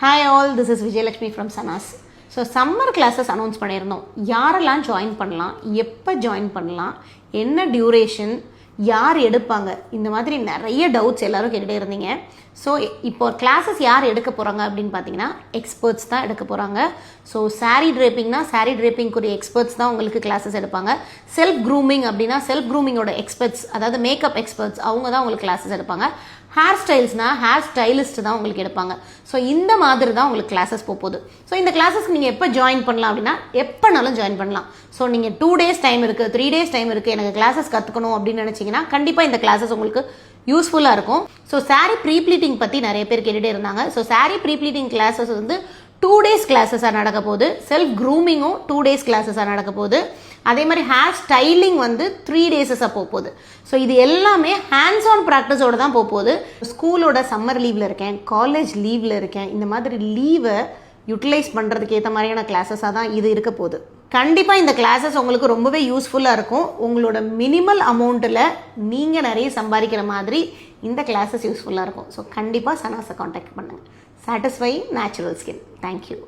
Hi all, this is Vijayalakshmi from Sanas. So summer classes announce பண்ணியிருந்தோம். யாரெல்லாம் join பண்ணலாம், எப்போ ஜாயின் பண்ணலாம், என்ன டியூரேஷன், யார் எடுப்பாங்க, இந்த மாதிரி நிறைய டவுட்ஸ் எல்லோரும் கேட்டுகிட்டே இருந்தீங்க. ஸோ இப்போ கிளாஸஸ் யார் எடுக்க போகிறாங்க அப்படின்னு பார்த்தீங்கன்னா எக்ஸ்பர்ட்ஸ் தான் எடுக்க போகிறாங்க. ஸோ சாரீ ட்ரேப்பிங்னா சாரீ ட்ரேப்பிங்குரிய எக்ஸ்பர்ட்ஸ் தான் உங்களுக்கு கிளாஸஸ் எடுப்பாங்க. செல்ஃப் க்ரூமிங் அப்படின்னா செல்ஃப் க்ரூமிங்கோட எக்ஸ்பர்ட்ஸ், அதாவது மேக்கப் எக்ஸ்பர்ட்ஸ், அவங்க தான் உங்களுக்கு கிளாஸஸ் எடுப்பாங்க. ஹேர் ஸ்டைல்ஸ்னால் ஹேர் ஸ்டைலிஸ்ட் தான் உங்களுக்கு எடுப்பாங்க. ஸோ இந்த மாதிரி தான் உங்களுக்கு கிளாஸஸ் போகுது. ஸோ இந்த கிளாஸஸ்க்கு நீங்கள் எப்போ ஜாயின் பண்ணலாம் அப்படின்னா எப்போனாலும் ஜாயின் பண்ணலாம். ஸோ நீங்கள் 2 days டைம் இருக்குது, 3 days டைம் இருக்குது, எனக்கு கிளாஸஸ் கற்றுக்கணும் அப்படின்னு நினச்சிங்கன்னா கண்டிப்பாக இந்த கிளாஸஸ் உங்களுக்கு யூஸ்ஃபுல்லாக இருக்கும். ஸோ சாரீ ப்ரீப்ளீட்டிங் பற்றி நிறைய பேர் கேட்டுகிட்டே இருந்தாங்க. ஸோ சாரீ ப்ரீப்ளீட்டிங் கிளாஸஸ் வந்து 2 days கிளாஸஸாக நடக்க போகுது. செல்ஃப் க்ரூமிங்கும் 2 days கிளாஸஸாக நடக்க போகுது. அதே மாதிரி ஹேர் ஸ்டைலிங் வந்து 3 days போகுது. ஸோ இது எல்லாமே ஹேண்ட்ஸ் ஆன் ப்ராக்டிஸோடு தான் போகுது. ஸ்கூலோட சம்மர் லீவில் இருக்கேன், காலேஜ் லீவில் இருக்கேன், இந்த மாதிரி லீவை யூட்டிலைஸ் பண்ணுறதுக்கு ஏற்ற மாதிரியான கிளாஸஸாக தான் இது இருக்க போகுது. கண்டிப்பாக இந்த கிளாஸஸ் உங்களுக்கு ரொம்பவே யூஸ்ஃபுல்லாக இருக்கும். உங்களோட மினிமல் அமௌண்ட்டில் நீங்கள் நிறைய சம்பாதிக்கிற மாதிரி இந்த கிளாஸஸ் யூஸ்ஃபுல்லாக இருக்கும். ஸோ கண்டிப்பாக சனாஸை காண்டாக்ட் பண்ணுங்கள். Satisfy natural skin. தேங்க்யூ.